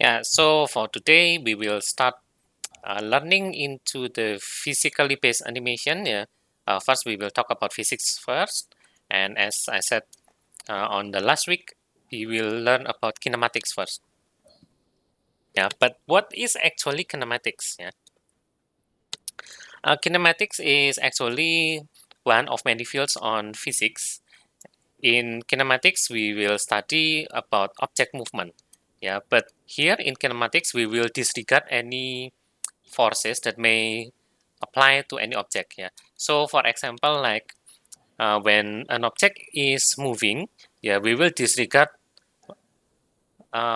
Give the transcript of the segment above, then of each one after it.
Yeah, so for today, we will start learning into the physically based animation. Yeah. First, we will talk about physics first. And as I said on the last week, we will learn about kinematics first. Yeah, but what is actually kinematics? Yeah. Kinematics is actually one of many fields on physics. In kinematics, we will study about object movement. Yeah, but here in kinematics, we will disregard any forces that may apply to any object. Yeah. So for example, like when an object is moving, yeah, we will disregard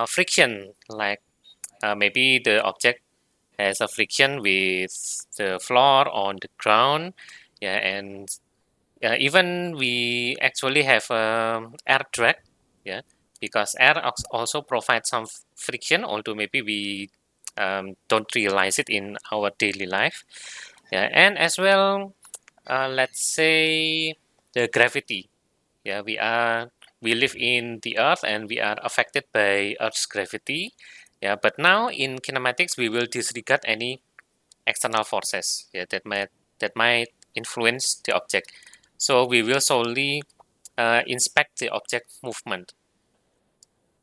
friction. Like maybe the object has a friction with the floor on the ground. Yeah, and even we actually have air drag. Yeah, because air also provides some friction, although maybe we don't realize it in our daily life. Yeah, and as well, let's say the gravity. Yeah, we live in the Earth and we are affected by Earth's gravity. Yeah, but now in kinematics we will disregard any external forces. Yeah, that might influence the object. So we will solely inspect the object movement.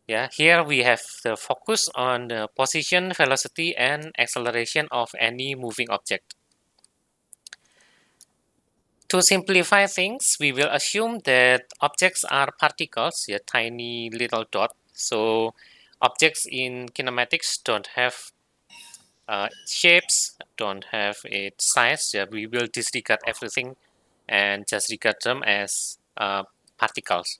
Yeah, here we have the focus on the position, velocity, and acceleration of any moving object. To simplify things, we will assume that objects are particles, yeah, tiny little dot. So objects in kinematics don't have shapes, don't have its size. Yeah, we will disregard everything and just regard them as particles.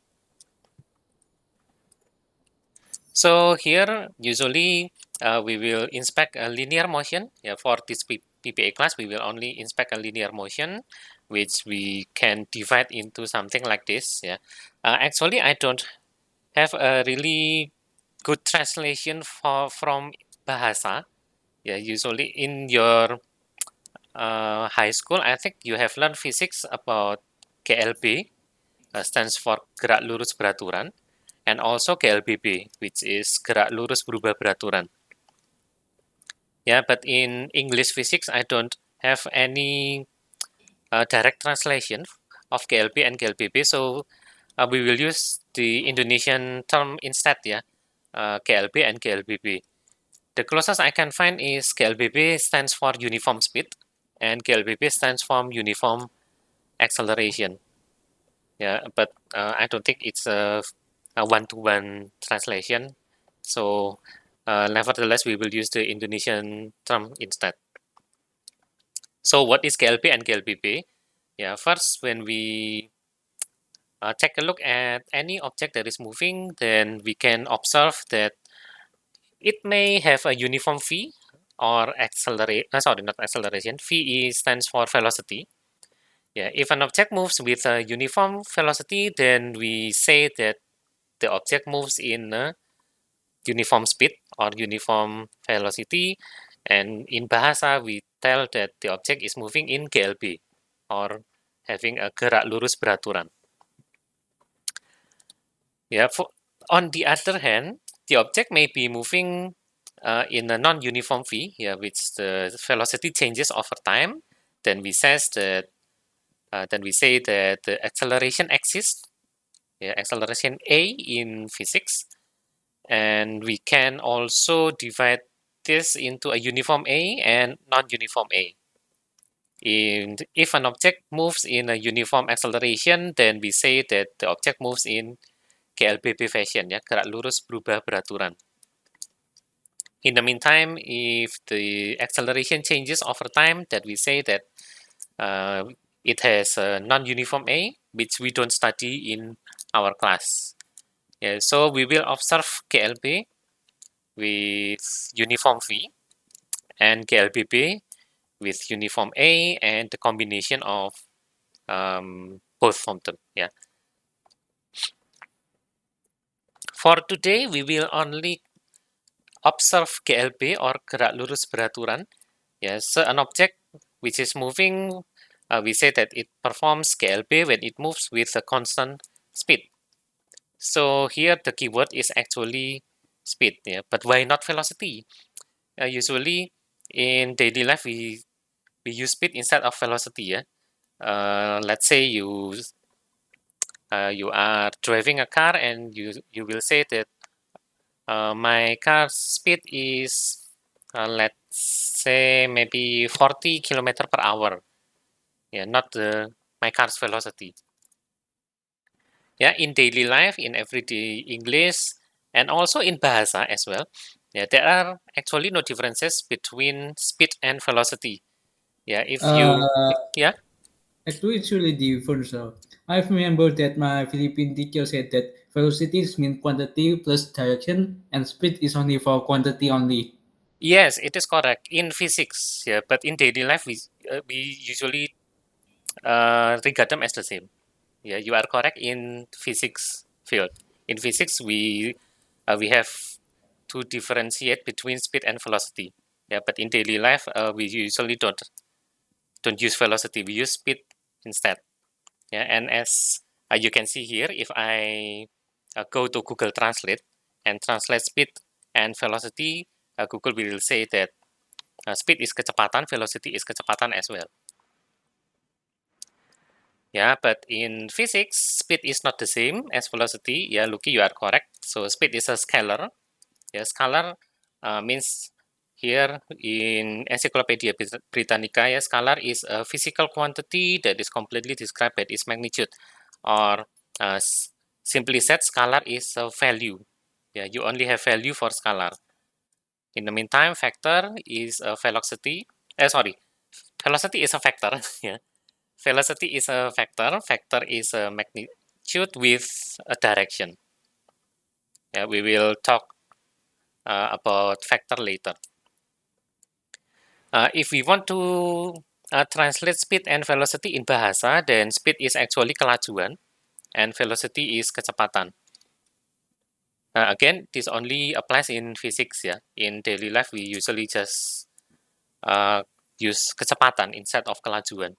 So here, usually we will inspect a linear motion. Yeah, for this PBA class, we will only inspect a linear motion, which we can divide into something like this. Yeah, actually, I don't have a really good translation from bahasa. Yeah, usually in your high school, I think you have learned physics about GLB, stands for gerak lurus beraturan, and also GLBB, which is gerak lurus berubah beraturan. Yeah, but in English physics, I don't have any direct translation of GLB and GLBB, so we will use the Indonesian term instead, yeah, GLB and GLBB. The closest I can find is GLBB stands for uniform speed, and GLBB stands for uniform acceleration. Yeah, but I don't think it's a one-to-one translation. So, nevertheless, we will use the Indonesian term instead. So, what is GLB and GLBB? Yeah, first, when we take a look at any object that is moving, then we can observe that it may have a uniform v or accelerate. Sorry, not acceleration. V stands for velocity. Yeah, if an object moves with a uniform velocity, then we say that the object moves in a uniform speed or uniform velocity, and in bahasa we tell that the object is moving in GLB or having a gerak lurus beraturan. Yeah, on the other hand, the object may be moving in a non-uniform v, yeah, which the velocity changes over time. Then we says that then we say that the acceleration exists, yeah, acceleration a in physics. And we can also divide this into a uniform A and non-uniform A. And if an object moves in a uniform acceleration, then we say that the object moves in GLBB fashion, ya, gerak lurus berubah beraturan. In the meantime, if the acceleration changes over time, that we say that it has a non-uniform A, which we don't study in our class. Yeah, so we will observe GLB with uniform V and GLBB with uniform A and the combination of both of them. Yeah. For today, we will only observe GLB or gerak lurus beraturan. Yes, so an object which is moving, we say that it performs GLB when it moves with a constant speed. So here the keyword is actually speed. Yeah, but why not velocity? Usually in daily life we use speed instead of velocity. Yeah. Let's say you are driving a car and you will say that my car's speed is let's say maybe 40 kilometer per hour. Yeah, not the my car's velocity. Yeah, in daily life, in everyday English, and also in bahasa as well. Yeah, there are actually no differences between speed and velocity. Yeah, if you Uh, yeah. Actually, it's really different. So I remember that my Philippine teacher said that velocities mean quantity plus direction, and speed is only for quantity only. Yes, it is correct in physics. Yeah, but in daily life, we usually regard them as the same. Yeah, you are correct in physics field. In physics, we have to differentiate between speed and velocity. Yeah, but in daily life, we usually don't use velocity. We use speed instead. Yeah, and as you can see here, if I go to Google Translate and translate speed and velocity, Google will say that speed is kecepatan, velocity is kecepatan as well. Yeah, but in physics, speed is not the same as velocity. Yeah, Lucky, you are correct. So speed is a scalar. Yeah, scalar means here in Encyclopedia Britannica, yeah, scalar is a physical quantity that is completely described by its magnitude, or uh, simply said, scalar is a value. Yeah, you only have value for scalar. In the meantime, vector is a velocity. Sorry, velocity is a vector. Yeah, velocity is a vector. Vector is a magnitude with a direction. Yeah, we will talk about vector later. If we want to translate speed and velocity in bahasa, then speed is actually kelajuan and velocity is kecepatan. Again, this only applies in physics ya. In daily life, we usually just use kecepatan instead of kelajuan.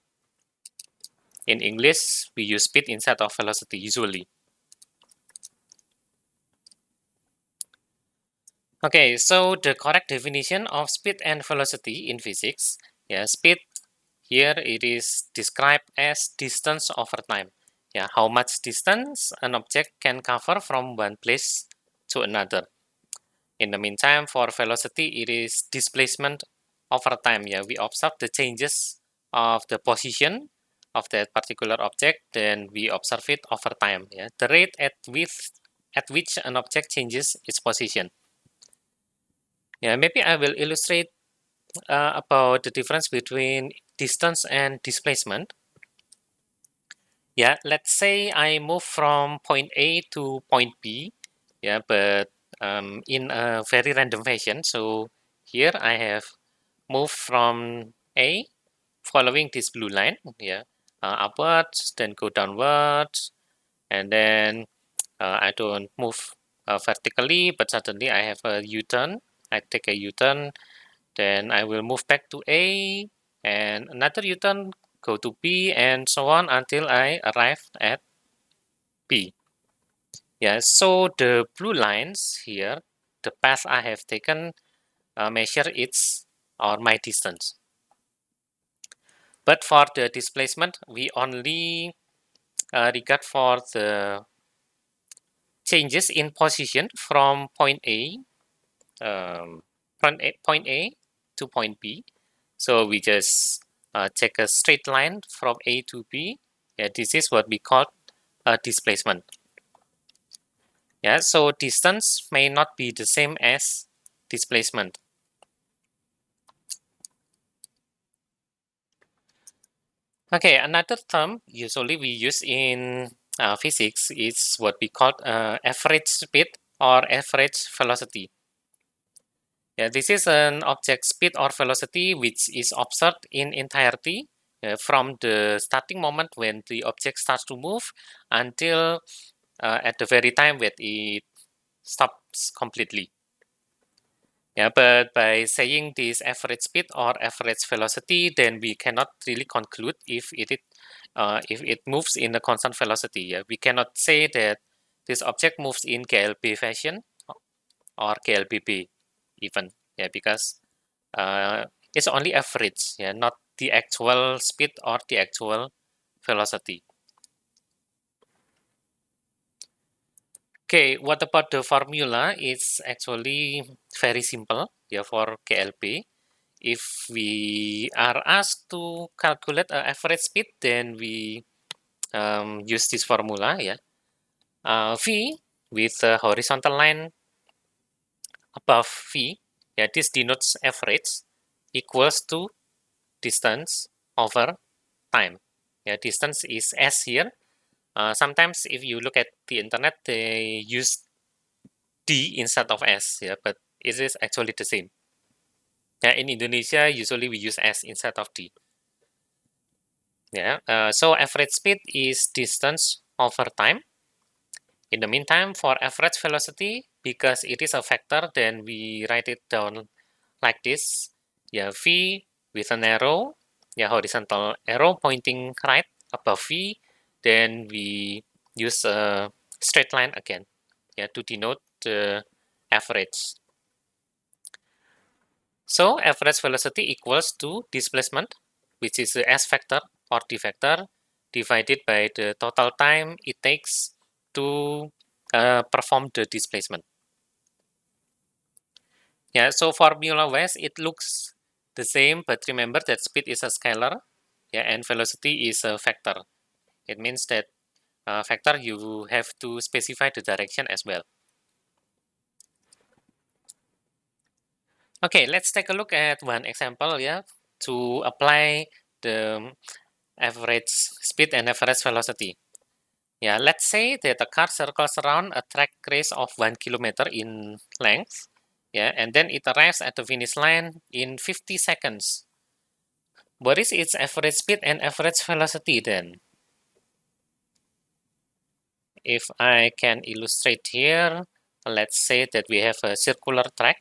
In English, we use speed instead of velocity usually. Okay, so the correct definition of speed and velocity in physics, yeah, speed here it is described as distance over time. Yeah, how much distance an object can cover from one place to another. In the meantime, for velocity, it is displacement over time. Yeah, we observe the changes of the position of that particular object, then we observe it over time. Yeah, the rate at which an object changes its position. Yeah, maybe I will illustrate about the difference between distance and displacement. Yeah, let's say I move from point A to point B. Yeah, but in a very random fashion. So here I have moved from A following this blue line. Yeah, upwards, then go downwards, and then I don't move vertically, but suddenly I have a U-turn. I take a U-turn, then I will move back to A, and another U-turn, go to B, and so on until I arrive at B. Yeah, so the blue lines here, the path I have taken measure its or my distance. But for the displacement, we only regard for the changes in position from point A to point B. So we just take a straight line from A to B. Yeah, this is what we call displacement. Yeah, so distance may not be the same as displacement. Okay, another term usually we use in physics is what we call average speed or average velocity. Yeah, this is an object speed or velocity which is observed in entirety from the starting moment when the object starts to move until at the very time that it stops completely. Yeah, but by saying this average speed or average velocity, then we cannot really conclude if it moves in a constant velocity. Yeah, we cannot say that this object moves in GLB fashion or GLB even, yeah, because it's only average, yeah, not the actual speed or the actual velocity. Okay, what about the formula? It's actually very simple, yeah, for GLB. If we are asked to calculate average speed, then we use this formula, yeah. V with a horizontal line above V, yeah, this denotes average equals to distance over time. Yeah, distance is S here. Sometimes if you look at the internet, they use D instead of S, yeah, but it is actually the same. Yeah, in Indonesia, usually we use S instead of D. Yeah, so average speed is distance over time. In the meantime, for average velocity, because it is a vector, then we write it down like this. Yeah, V with an arrow, yeah, horizontal arrow pointing right above V. Then we use a straight line again, yeah, to denote the average. So average velocity equals to displacement, which is the S vector or D vector, divided by the total time it takes to perform the displacement. Yeah, so formula wise, it looks the same, but remember that speed is a scalar, yeah, and velocity is a vector. It means that vector you have to specify the direction as well. Okay, let's take a look at one example, yeah, to apply the average speed and average velocity. Yeah, let's say that a car circles around a track race of 1 kilometer in length. Yeah, and then it arrives at the finish line in 50 seconds. What is its average speed and average velocity then? If I can illustrate here, let's say that we have a circular track.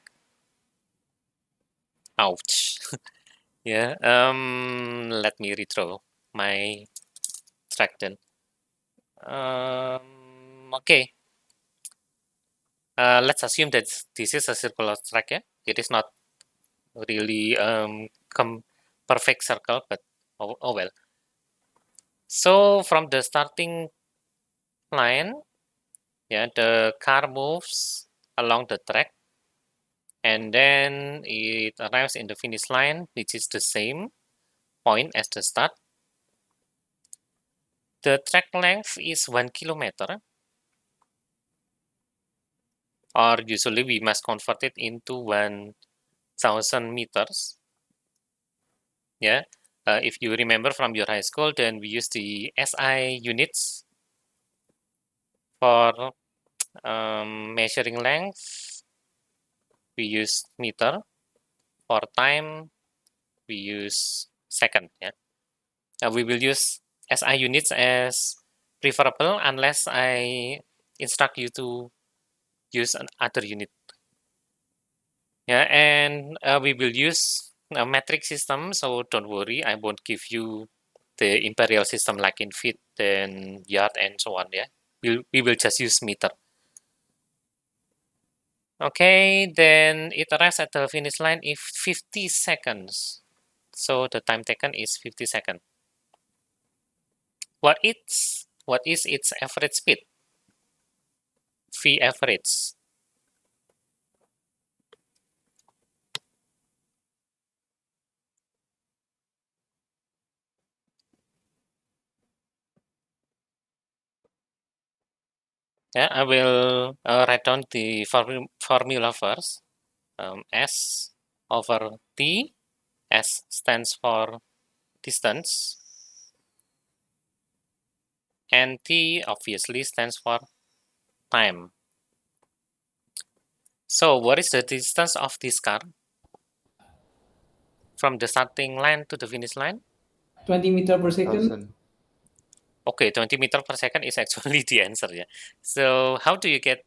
Ouch. Yeah, let me redraw my track then. Okay, let's assume that this is a circular track, yeah? It is not really perfect circle, but oh well. So from the starting line, yeah, the car moves along the track and then it arrives in the finish line, which is the same point as the start. The track length is 1 kilometer, or usually we must convert it into 1,000 meters. Yeah, if you remember from your high school, then we use the SI units for measuring length. We use meter. For time, we use second. Yeah, we will use SI units as preferable unless I instruct you to use another unit. Yeah, and we will use a metric system, so don't worry, I won't give you the imperial system like in feet and yard and so on. Yeah, we will just use meter. Okay, then it arrives at the finish line in 50 seconds. So the time taken is 50 seconds. What is its average speed? V average. Yeah, I will write down the formula first. S over T. S stands for distance, and T obviously stands for time. So what is the distance of this car from the starting line to the finish line? 20 meter per second, 1,000. Okay, 20 meter per second is actually the answer, yeah. So how do you get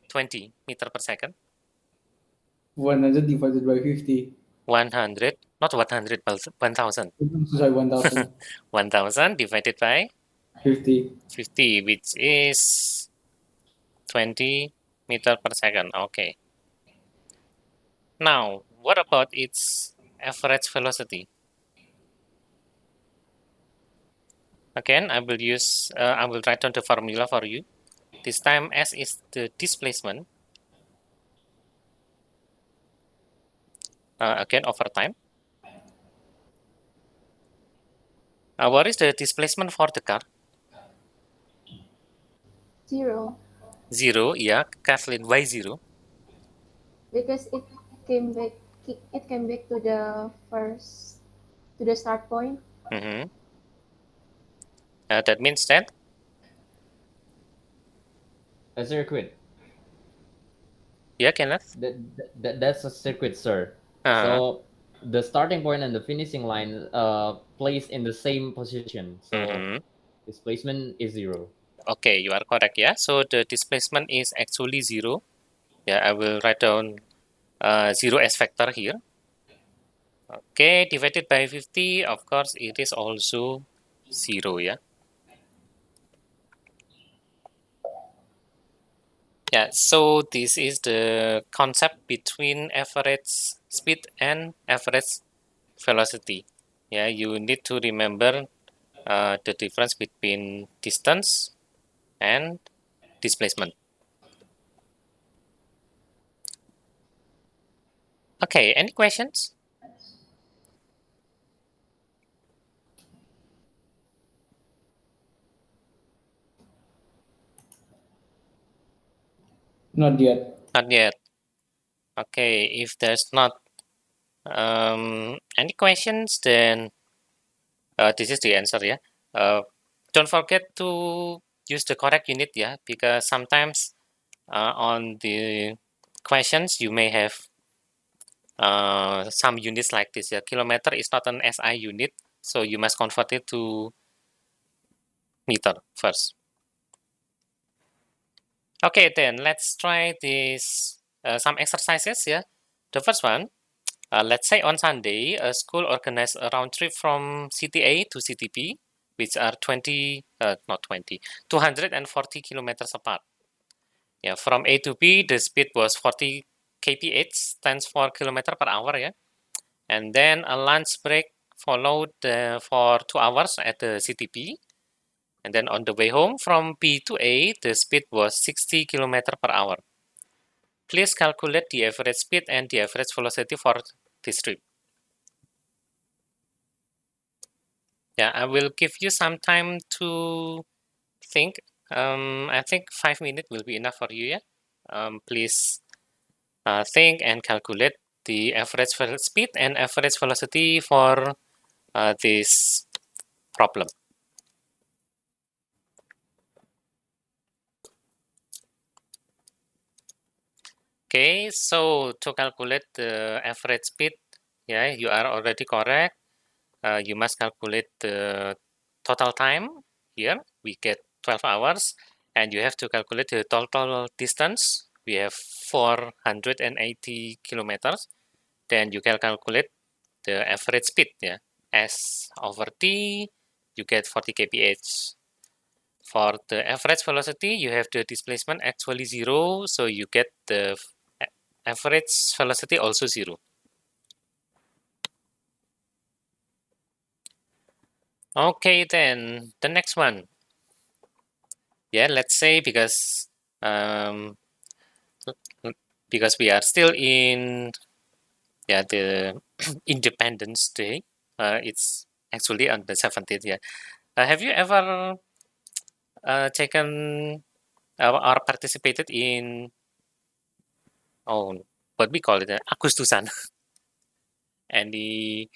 20 meter per second? 100 divided by 50. 100, not 100, 1,000. Sorry, 1000. 1,000 divided by 50. 50, which is 20 meter per second. Okay. Now, what about its average velocity? Again, I will write down the formula for you. This time S is the displacement, again over time. What is the displacement for the car? 0, 0, yeah, Kathleen, why 0? because came back it came back to the first to the start point. Mm-hmm. That means that, A circuit. yeah, Kenneth? That's a circuit, sir. Uh, So the starting point and the finishing line placed in the same position. So mm-hmm. displacement is 0. Okay, you are correct, yeah. So the displacement is actually 0. Yeah, I will write down 0 as factor here. Okay, divided by 50, of course, it is also 0, yeah. Yeah, so this is the concept between average speed and average velocity. Yeah, you need to remember the difference between distance and displacement. Okay, any questions? Not yet. Not yet. Okay, if there's not any questions, then this is the answer, yeah. Don't forget to use the correct unit, yeah, because sometimes on the questions you may have some units like this, yeah. Kilometer is not an SI unit, so you must convert it to meter first. Okay, then let's try this some exercises, yeah. The first one, let's say on Sunday, a school organized a round trip from city A to city B, which are 240 kilometers apart. Yeah, from A to B, the speed was 40 kph, stands for kilometer per hour, yeah. And then a lunch break followed for 2 hours at the city B. And then on the way home from B to A, the speed was 60 kilometer per hour. Please calculate the average speed and the average velocity for this trip. Yeah, I will give you some time to think. I think 5 minutes will be enough for you, yeah? Please think and calculate the average speed and average velocity for this problem. Okay, so to calculate the average speed, yeah, you are already correct. You must calculate the total time. Here we get 12 hours, and you have to calculate the total distance. We have 480 kilometers. Then you can calculate the average speed, yeah, S over T, you get 40 kph. For the average velocity, you have the displacement actually 0, so you get the average velocity also 0. Okay, then the next one. Yeah, let's say um, because we are still in, yeah, the Independence Day. It's actually on the 17th. Yeah. Have you ever taken or participated in, oh, what we call it, Agustusan? Any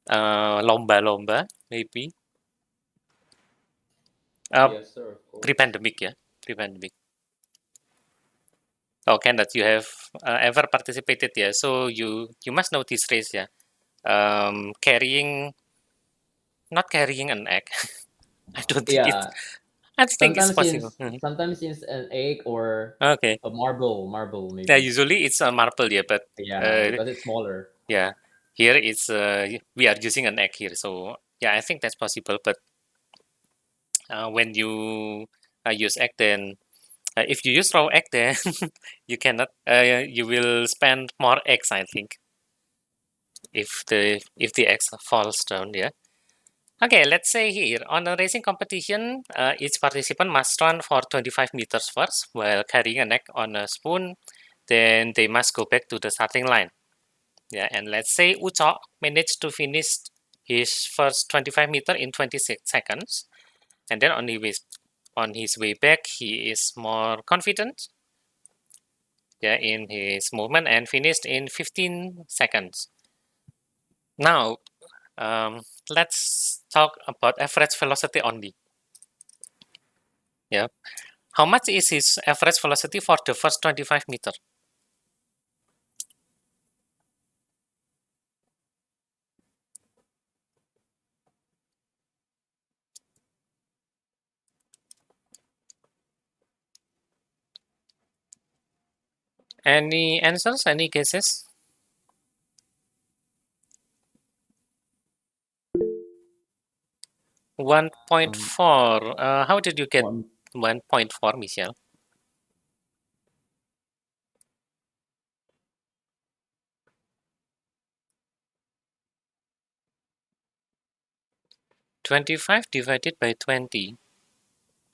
lomba-lomba maybe? Uh, Yes, sir, of course. Pre-pandemic, yeah, pre-pandemic. Okay, that you have ever participated, yeah. So you must know this race, yeah. Not carrying an egg. I don't think it's. Yeah, I think it's possible. Mhm. sometimes it's an egg or Okay. a marble Yeah, maybe. usually it's a marble, yeah, but Yeah, uh, because it's smaller. yeah, here it's we are using an egg here, so yeah, I think that's possible. But when you use egg, then If you use raw egg, then you cannot. You will spend more eggs, I think, if the eggs falls down. Yeah. Okay, let's say here on a racing competition, each participant must run for 25 meters first while carrying an egg on a spoon. Then they must go back to the starting line. Yeah, and let's say Ucho managed to finish his first 25 meter in 26 seconds, and then on his way back, he is more confident. Yeah, in his movement and finished in 15 seconds. Now, let's talk about average velocity only. Yeah. How much is his average velocity for the first 25 meter? Any answers? Any guesses? 1.4. How did you get 1.4, Michelle? 25 divided by 20.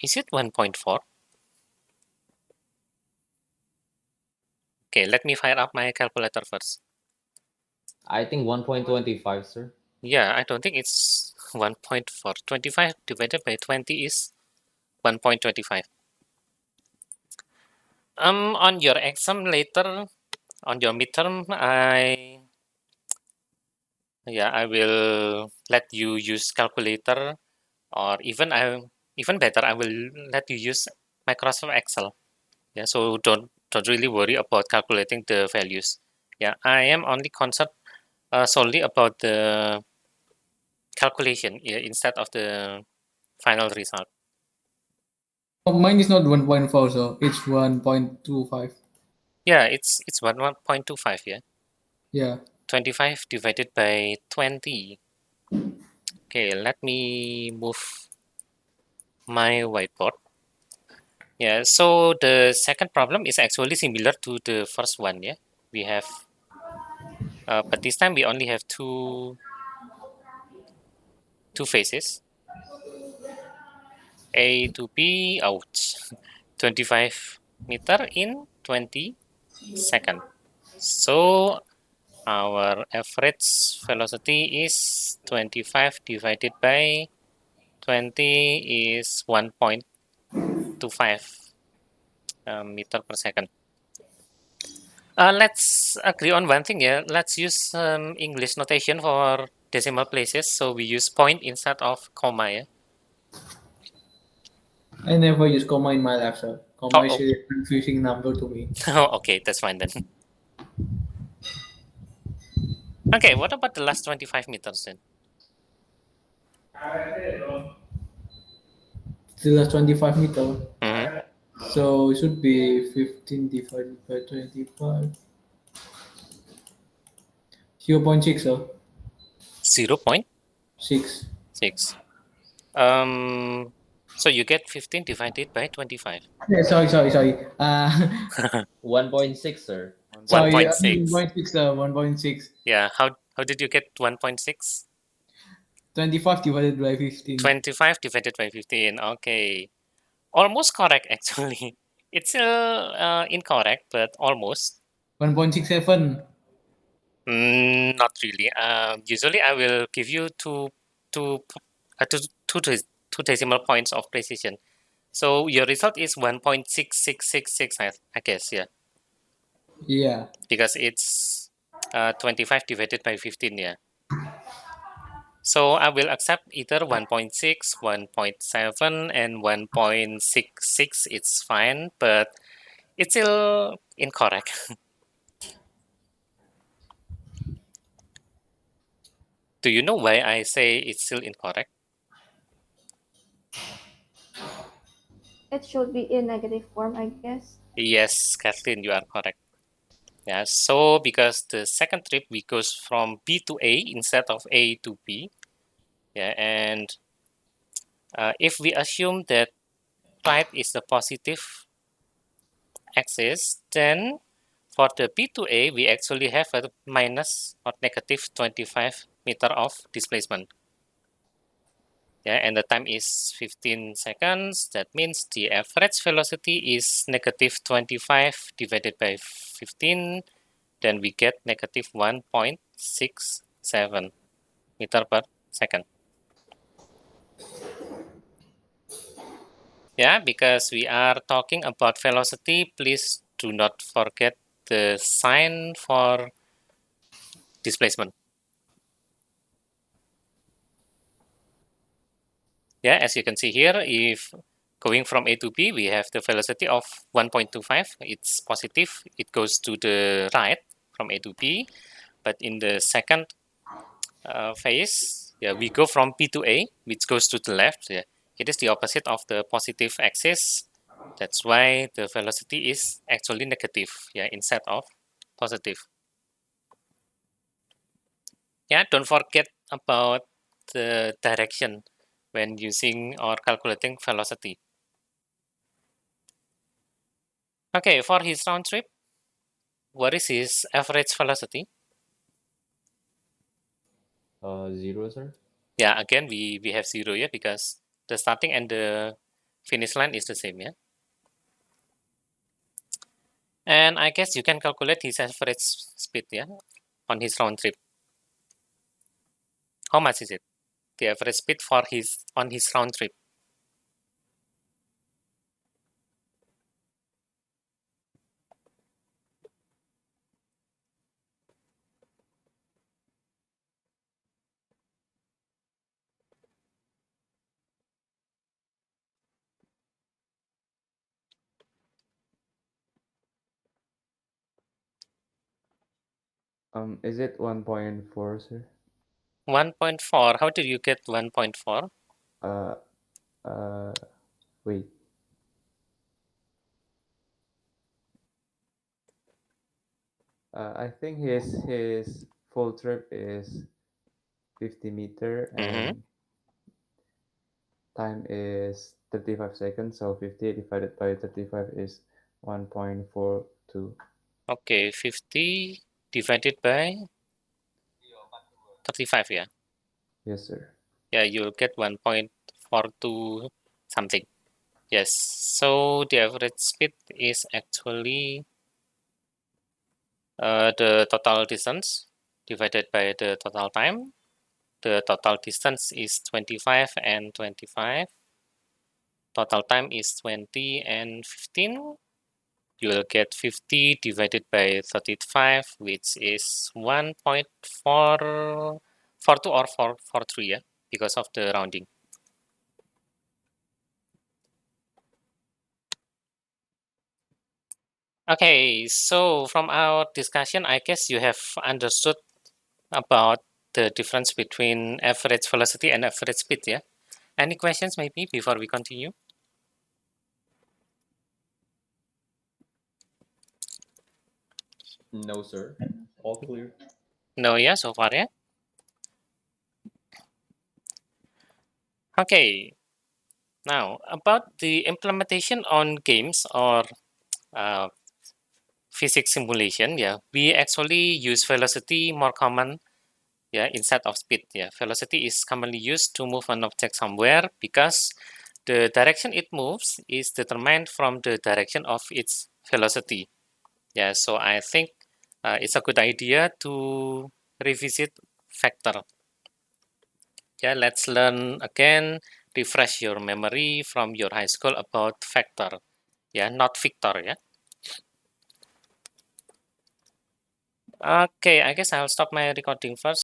Is it 1.4? Okay, let me fire up my calculator first. I think 1.25, sir. Yeah, I don't think it's 1.4. 25 divided by 20 is 1.25. On your exam later, on your midterm, I will let you use calculator, or even better, I will let you use Microsoft Excel. Yeah, so don't really worry about calculating the values. Yeah, I am only concerned solely about the calculation, yeah, instead of the final result. Oh, mine is not 1.4, so it's 1.25. Yeah, it's 1.25. Yeah, Yeah. 25 divided by 20. Okay, let me move my whiteboard. Yeah, so the second problem is actually similar to the first one. Yeah, we have, but this time we only have two phases. A to B, ouch, 25 meter in 20 seconds. So our average velocity is 25 divided by 20 is 1.25 meter per second. Let's agree on one thing, yeah. Let's use English notation for decimal places. So we use point instead of comma, yeah. I never use comma in my life, so Oh, comma is oh. a confusing number to me. Oh, okay, that's fine then. Okay, what about the last 25 meters then? Still has 25 meter. Mm-hmm. So it should be 15 divided by 25. 0.6, so 0.6. 6. So you get 15 divided by 25. Yeah, sorry. 1.6, sir. Sorry, 1.6. 1.6, 1.6. Yeah, how did you get 1.6? 25 divided by 15. 25 divided by 15. Okay. Almost correct actually. It's still incorrect, but almost. 1.67. Not really. Usually I will give you two p- two two decimal points of precision. So your result is 1.6666, I guess, yeah, Yeah. because it's 25 divided by 15, yeah. So I will accept either 1.6, 1.7, and 1.66. It's fine, but it's still incorrect. Do you know why I say it's still incorrect? It should be in negative form, I guess. Yes, Kathleen, you are correct. Yeah, so because the second trip we goes from B to A instead of A to B. Yeah, and if we assume that type is the positive, axis, then for the P2A, we actually have a minus or negative 25 meter of displacement. Yeah, and the time is 15 seconds. That means the average velocity is negative 25 divided by 15. Then we get negative 1.67 meter per second. Yeah, because we are talking about velocity, please do not forget the sign for displacement. Yeah, as you can see here, if going from A to B, we have the velocity of 1.25. It's positive. It goes to the right from A to B. But in the second phase, yeah, we go from B to A, which goes to the left. Yeah, it is the opposite of the positive axis. That's why the velocity is actually negative. Yeah, instead of positive. Yeah, don't forget about the direction when using or calculating velocity. Okay, for his round trip, what is his average velocity? 0, sir. Yeah, again, we have 0, yeah, because the starting and the finish line is the same, yeah. And I guess you can calculate his average speed, yeah, on his round trip. How much is it? The average speed for his on his round trip. Is it 1.4, sir? 1.4. How did you get 1.4? Uh, uh, Wait. I think his full trip is 50 meter Mm-hmm. and time is 35 seconds. So 50 divided by 35 is 1.42. Okay, 50 divided by 35, yeah. Yes, sir. Yeah, you'll get 1.42 something. Yes, so the average speed is actually the total distance divided by the total time. The total distance is 25 and 25. Total time is 20 and 15. You will get 50 divided by 35, which is 1.442 or 443, yeah, because of the rounding. Okay, so from our discussion, I guess you have understood about the difference between average velocity and average speed, yeah? Any questions maybe before we continue? No, sir. All clear. No, yeah, so far, yeah? Okay, now about the implementation on games or uh, physics simulation, yeah, we actually use velocity more common, yeah, instead of speed, yeah. Velocity is commonly used to move an object somewhere because the direction it moves is determined from the direction of its velocity. Yeah, so I think it's a good idea to revisit vector. Yeah, let's learn again, refresh your memory from your high school about vector. Yeah, not Victor, yeah. Okay, I guess I'll stop my recording first.